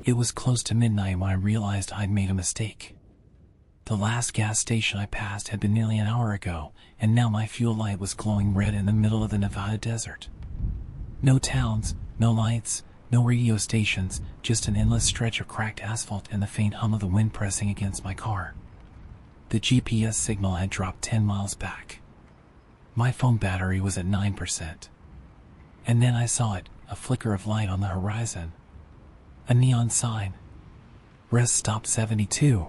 It was close to midnight when I realized I'd made a mistake. The last gas station I passed had been nearly an hour ago, and now my fuel light was glowing red in the middle of the Nevada desert. No towns, no lights, no radio stations, just an endless stretch of cracked asphalt and the faint hum of the wind pressing against my car. The GPS signal had dropped 10 miles back. My phone battery was at 9%. And then I saw it, a flicker of light on the horizon. A neon sign. Rest Stop 72.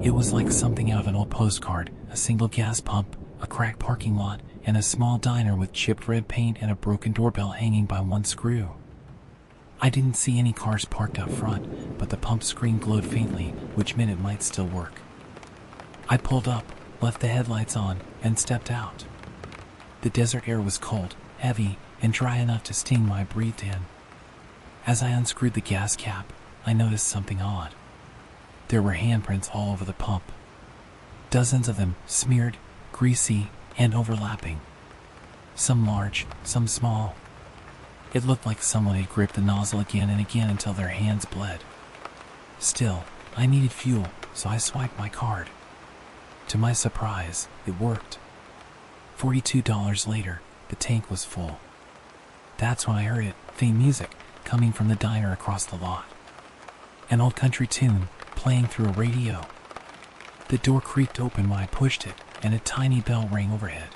It was like something out of an old postcard, a single gas pump, a cracked parking lot, and a small diner with chipped red paint and a broken doorbell hanging by one screw. I didn't see any cars parked out front, but the pump screen glowed faintly, which meant it might still work. I pulled up, left the headlights on, and stepped out. The desert air was cold, heavy, and dry enough to sting when I breathed in. As I unscrewed the gas cap, I noticed something odd. There were handprints all over the pump. Dozens of them, smeared, greasy, and overlapping. Some large, some small. It looked like someone had gripped the nozzle again and again until their hands bled. Still, I needed fuel, so I swiped my card. To my surprise, it worked. $42 later, the tank was full. That's when I heard it, faint music, coming from the diner across the lot. An old country tune, playing through a radio. The door creaked open when I pushed it, and a tiny bell rang overhead.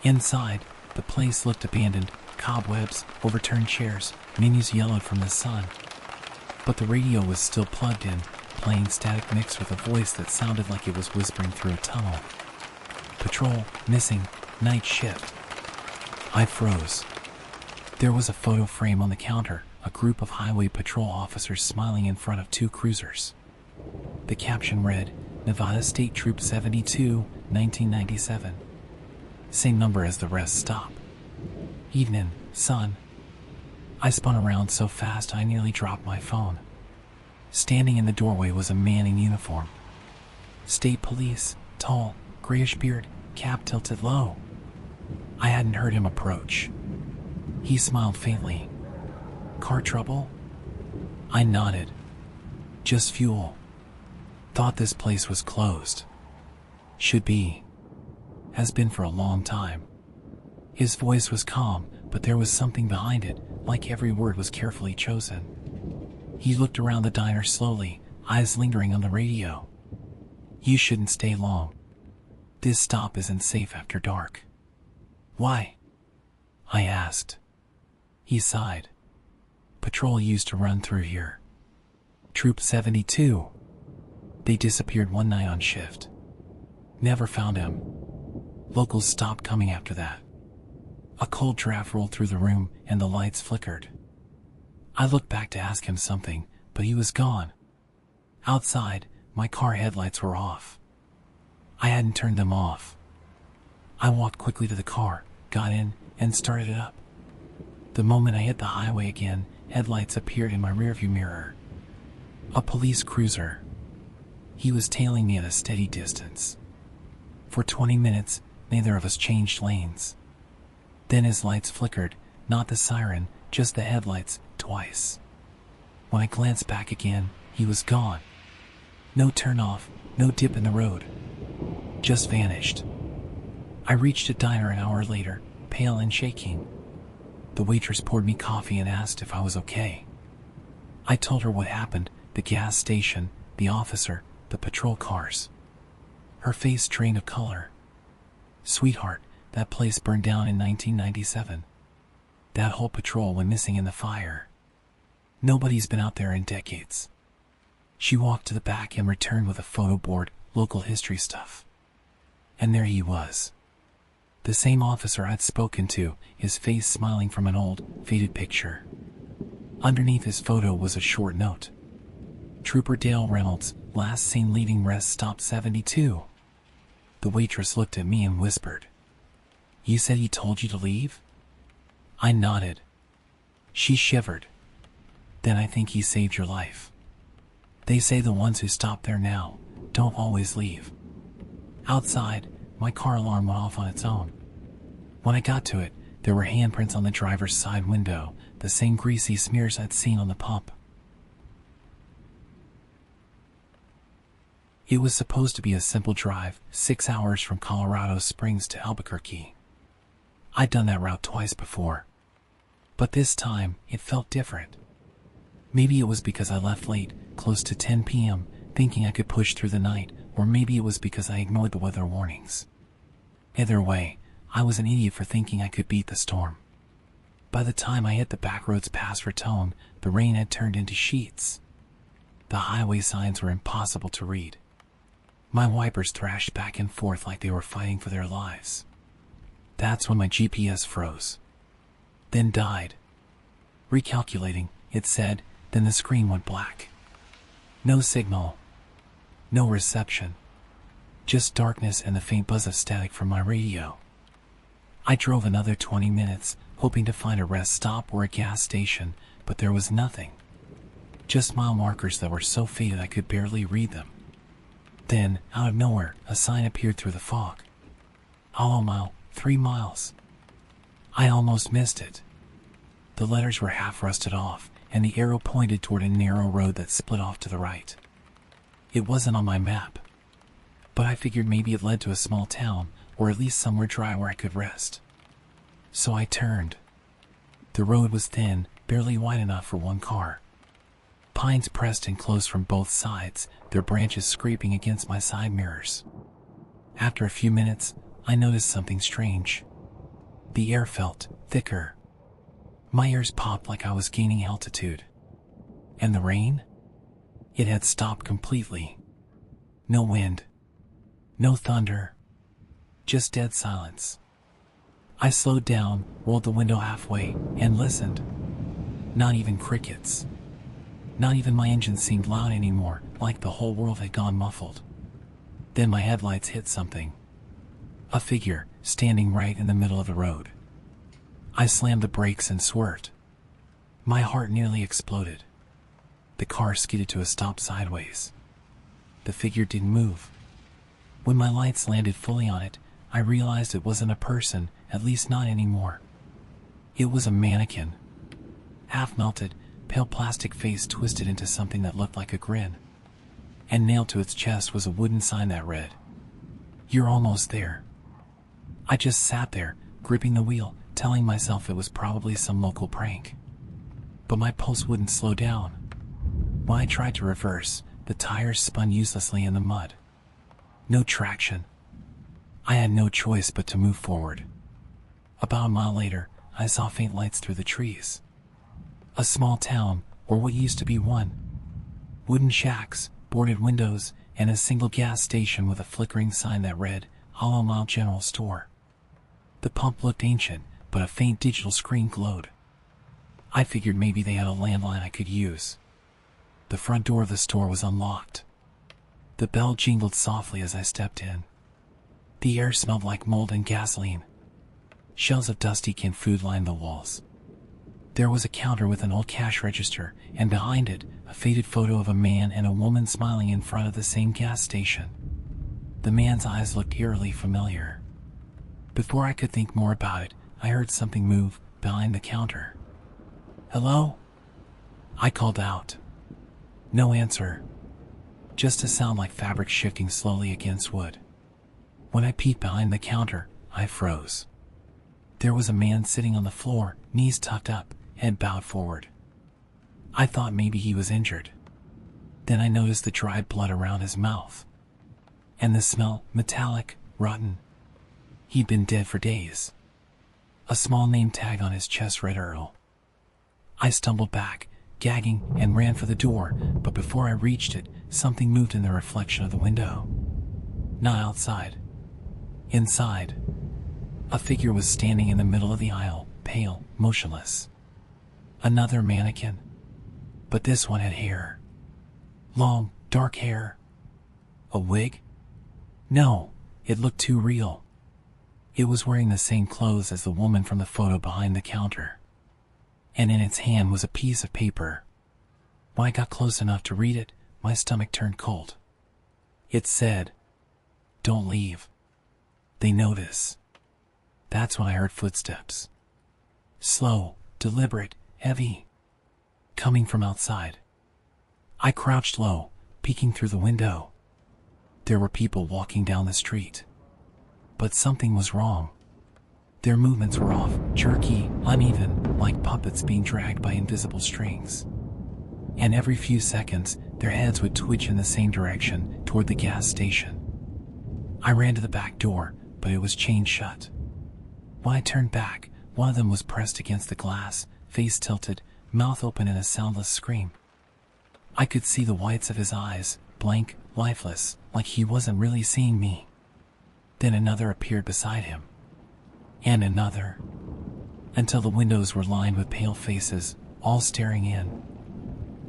Inside, the place looked abandoned, cobwebs, overturned chairs, menus yellowed from the sun. But the radio was still plugged in, playing static mix with a voice that sounded like it was whispering through a tunnel. Patrol, missing, night shift. I froze. There was a photo frame on the counter, a group of highway patrol officers smiling in front of two cruisers. The caption read, Nevada State Troop 72, 1997. Same number as the rest stop. Evening, sun. I spun around so fast I nearly dropped my phone. Standing in the doorway was a man in uniform. State police, tall, grayish beard, cap tilted low. I hadn't heard him approach. He smiled faintly. Car trouble? I nodded. Just fuel. Thought this place was closed. Should be. Has been for a long time. His voice was calm, but there was something behind it, like every word was carefully chosen. He looked around the diner slowly, eyes lingering on the radio. You shouldn't stay long. This stop isn't safe after dark. Why? I asked. He sighed. Patrol used to run through here. Troop 72. They disappeared one night on shift. Never found him. Locals stopped coming after that. A cold draft rolled through the room and the lights flickered. I looked back to ask him something, but he was gone. Outside, my car headlights were off. I hadn't turned them off. I walked quickly to the car, got in, and started it up. The moment I hit the highway again, headlights appeared in my rearview mirror. A police cruiser. He was tailing me at a steady distance. For 20 minutes, neither of us changed lanes. Then his lights flickered, not the siren, just the headlights, twice. When I glanced back again, he was gone. No turnoff, no dip in the road. Just vanished. I reached a diner an hour later, pale and shaking. The waitress poured me coffee and asked if I was okay. I told her what happened, the gas station, the officer, the patrol cars. Her face drained of color. Sweetheart, that place burned down in 1997. That whole patrol went missing in the fire. Nobody's been out there in decades. She walked to the back and returned with a photo board, local history stuff. And there he was. The same officer I'd spoken to, his face smiling from an old, faded picture. Underneath his photo was a short note. Trooper Dale Reynolds, last seen leaving Rest Stop 72. The waitress looked at me and whispered, You said he told you to leave? I nodded. She shivered. Then I think he saved your life. They say the ones who stop there now don't always leave. Outside, my car alarm went off on its own. When I got to it, there were handprints on the driver's side window, the same greasy smears I'd seen on the pump. It was supposed to be a simple drive, 6 hours from Colorado Springs to Albuquerque. I'd done that route twice before. But this time, it felt different. Maybe it was because I left late, close to 10 p.m., thinking I could push through the night, or maybe it was because I ignored the weather warnings. Either way, I was an idiot for thinking I could beat the storm. By the time I hit the backroads past Raton, the rain had turned into sheets. The highway signs were impossible to read. My wipers thrashed back and forth like they were fighting for their lives. That's when my GPS froze. Then died. Recalculating, it said, then the screen went black. No signal. No reception. Just darkness and the faint buzz of static from my radio. I drove another 20 minutes, hoping to find a rest stop or a gas station, but there was nothing. Just mile markers that were so faded I could barely read them. Then, out of nowhere, a sign appeared through the fog. Hollow Mile, 3 miles. I almost missed it. The letters were half rusted off, and the arrow pointed toward a narrow road that split off to the right. It wasn't on my map, but I figured maybe it led to a small town, or at least somewhere dry where I could rest. So I turned. The road was thin, barely wide enough for one car. Pines pressed in close from both sides, their branches scraping against my side mirrors. After a few minutes, I noticed something strange. The air felt thicker. My ears popped like I was gaining altitude. And the rain? It had stopped completely. No wind. No thunder. Just dead silence. I slowed down, rolled the window halfway, and listened. Not even crickets. Not even my engine seemed loud anymore, like the whole world had gone muffled. Then my headlights hit something. A figure, standing right in the middle of the road. I slammed the brakes and swerved. My heart nearly exploded. The car skidded to a stop sideways. The figure didn't move. When my lights landed fully on it, I realized it wasn't a person, at least not anymore. It was a mannequin. Half melted, pale plastic face twisted into something that looked like a grin. And nailed to its chest was a wooden sign that read, "You're almost there." I just sat there, gripping the wheel, telling myself it was probably some local prank. But my pulse wouldn't slow down. When I tried to reverse, the tires spun uselessly in the mud. No traction. I had no choice but to move forward. About a mile later, I saw faint lights through the trees. A small town, or what used to be one. Wooden shacks, boarded windows, and a single gas station with a flickering sign that read, Hollow Mile General Store. The pump looked ancient, but a faint digital screen glowed. I figured maybe they had a landline I could use. The front door of the store was unlocked. The bell jingled softly as I stepped in. The air smelled like mold and gasoline. Shelves of dusty canned food lined the walls. There was a counter with an old cash register, and behind it, a faded photo of a man and a woman smiling in front of the same gas station. The man's eyes looked eerily familiar. Before I could think more about it, I heard something move behind the counter. "Hello?" I called out. No answer. Just a sound like fabric shifting slowly against wood. When I peeked behind the counter, I froze. There was a man sitting on the floor, knees tucked up, head bowed forward. I thought maybe he was injured. Then I noticed the dried blood around his mouth. And the smell, metallic, rotten. He'd been dead for days. A small name tag on his chest read Earl. I stumbled back, gagging, and ran for the door, but before I reached it, something moved in the reflection of the window. Not outside. Inside. A figure was standing in the middle of the aisle, pale, motionless. Another mannequin. But this one had hair. Long, dark hair. A wig? No, it looked too real. It was wearing the same clothes as the woman from the photo behind the counter. And in its hand was a piece of paper. When I got close enough to read it, my stomach turned cold. It said, "Don't leave. They notice." That's when I heard footsteps. Slow, deliberate, heavy. Coming from outside. I crouched low, peeking through the window. There were people walking down the street. But something was wrong. Their movements were off, jerky, uneven, like puppets being dragged by invisible strings. And every few seconds, their heads would twitch in the same direction, toward the gas station. I ran to the back door, but it was chained shut. When I turned back, one of them was pressed against the glass, face tilted, mouth open in a soundless scream. I could see the whites of his eyes, blank, lifeless, like he wasn't really seeing me. Then another appeared beside him. And another. Until the windows were lined with pale faces, all staring in.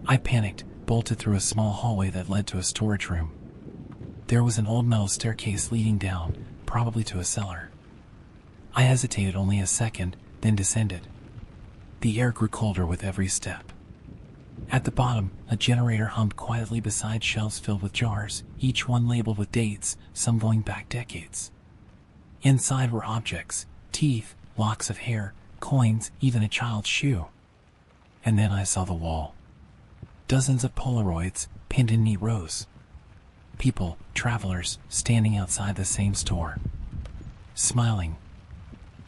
I panicked, bolted through a small hallway that led to a storage room. There was an old metal staircase leading down, probably to a cellar. I hesitated only a second, then descended. The air grew colder with every step. At the bottom, a generator hummed quietly beside shelves filled with jars, each one labeled with dates, some going back decades. Inside were objects, teeth, locks of hair, coins, even a child's shoe. And then I saw the wall. Dozens of Polaroids, pinned in neat rows. People, travelers, standing outside the same store. Smiling.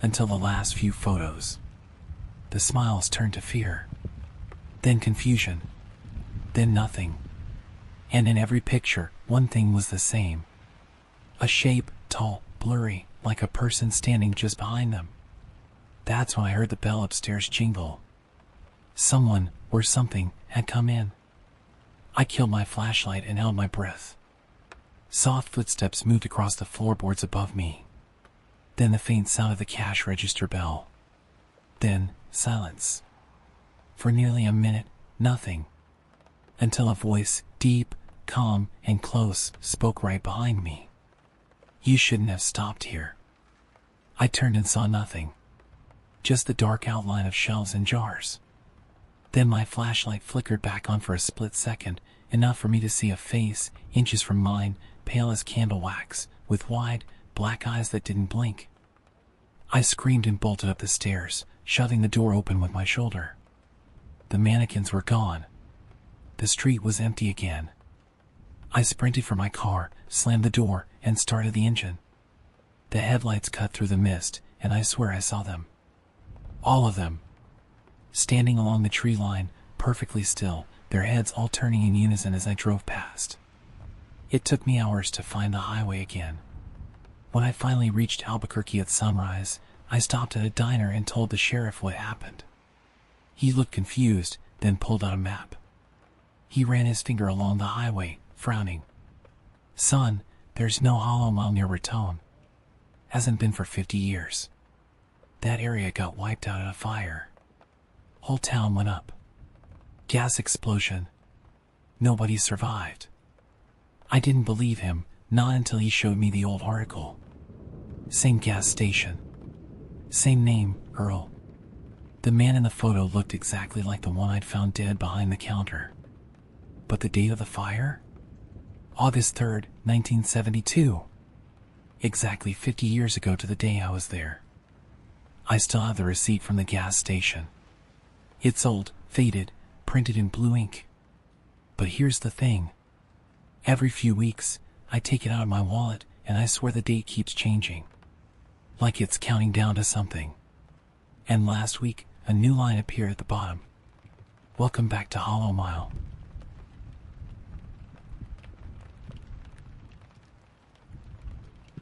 Until the last few photos. The smiles turned to fear. Then confusion. Then nothing. And in every picture, one thing was the same. A shape, tall, blurry, like a person standing just behind them. That's when I heard the bell upstairs jingle. Someone, or something, had come in. I killed my flashlight and held my breath. Soft footsteps moved across the floorboards above me. Then the faint sound of the cash register bell. Then, silence. For nearly a minute, nothing. Until a voice, deep, calm, and close, spoke right behind me. You shouldn't have stopped here. I turned and saw nothing. Just the dark outline of shelves and jars. Then my flashlight flickered back on for a split second, enough for me to see a face, inches from mine, pale as candle wax, with wide, black eyes that didn't blink. I screamed and bolted up the stairs, shoving the door open with my shoulder. The mannequins were gone. The street was empty again. I sprinted for my car, slammed the door, and started the engine. The headlights cut through the mist, and I swear I saw them. All of them. Standing along the tree line, perfectly still, their heads all turning in unison as I drove past. It took me hours to find the highway again. When I finally reached Albuquerque at sunrise, I stopped at a diner and told the sheriff what happened. He looked confused, then pulled out a map. He ran his finger along the highway, frowning. Son, there's no hollow mile near Raton. Hasn't been for 50 years. That area got wiped out in a fire. Whole town went up. Gas explosion. Nobody survived. I didn't believe him, not until he showed me the old article. Same gas station. Same name, Earl. The man in the photo looked exactly like the one I'd found dead behind the counter. But the date of the fire? August 3rd, 1972. Exactly 50 years ago to the day I was there. I still have the receipt from the gas station. It's old, faded, printed in blue ink. But here's the thing. Every few weeks, I take it out of my wallet, and I swear the date keeps changing. Like it's counting down to something. And last week, a new line appeared at the bottom. Welcome back to Hollow Mile.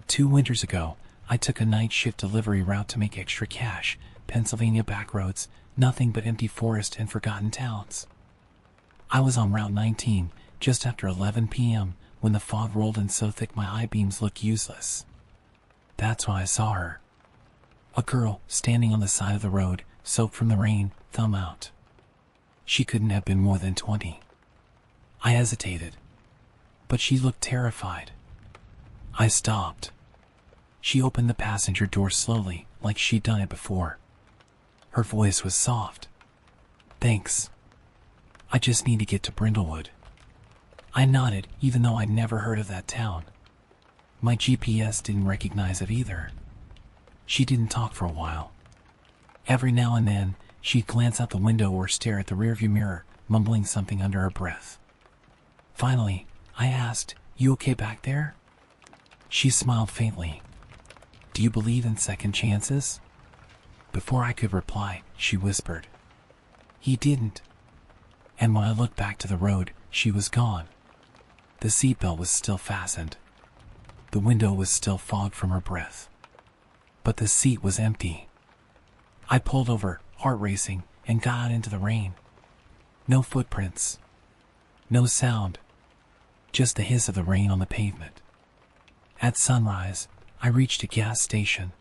Two winters ago, I took a night shift delivery route to make extra cash, Pennsylvania back roads, nothing but empty forest and forgotten towns. I was on Route 19, just after 11 p.m., when the fog rolled in so thick my eye beams looked useless. That's when I saw her. A girl, standing on the side of the road, soaked from the rain, thumb out. She couldn't have been more than 20. I hesitated. But she looked terrified. I stopped. She opened the passenger door slowly, like she'd done it before. Her voice was soft. Thanks. I just need to get to Brindlewood. I nodded, even though I'd never heard of that town. My GPS didn't recognize it either. She didn't talk for a while. Every now and then, she'd glance out the window or stare at the rearview mirror, mumbling something under her breath. Finally, I asked, You okay back there? She smiled faintly. Do you believe in second chances? Before I could reply, she whispered, He didn't. And when I looked back to the road, she was gone. The seatbelt was still fastened. The window was still fogged from her breath. But the seat was empty. I pulled over, heart racing, and got out into the rain. No footprints. No sound. Just the hiss of the rain on the pavement. At sunrise, I reached a gas station.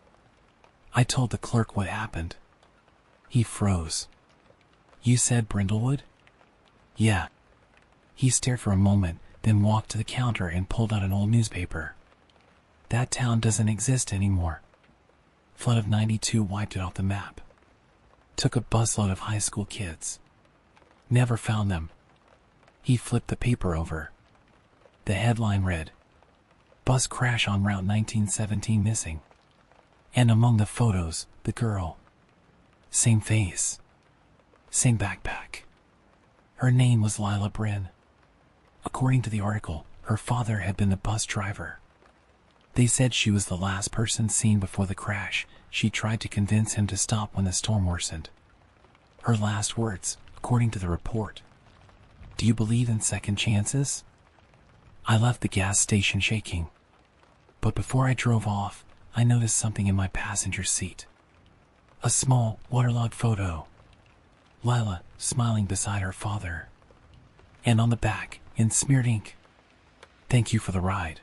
I told the clerk what happened. He froze. You said Brindlewood? Yeah. He stared for a moment, then walked to the counter and pulled out an old newspaper. That town doesn't exist anymore. Flood of '92 wiped it off the map. Took a busload of high school kids. Never found them. He flipped the paper over. The headline read, Bus crash on Route 1917 missing. And among the photos, the girl. Same face. Same backpack. Her name was Lila Bryn. According to the article, her father had been the bus driver. They said she was the last person seen before the crash. She tried to convince him to stop when the storm worsened. Her last words, according to the report. Do you believe in second chances? I left the gas station shaking. But before I drove off, I noticed something in my passenger seat. A small, waterlogged photo. Lila, smiling beside her father. And on the back, in smeared ink, Thank you for the ride.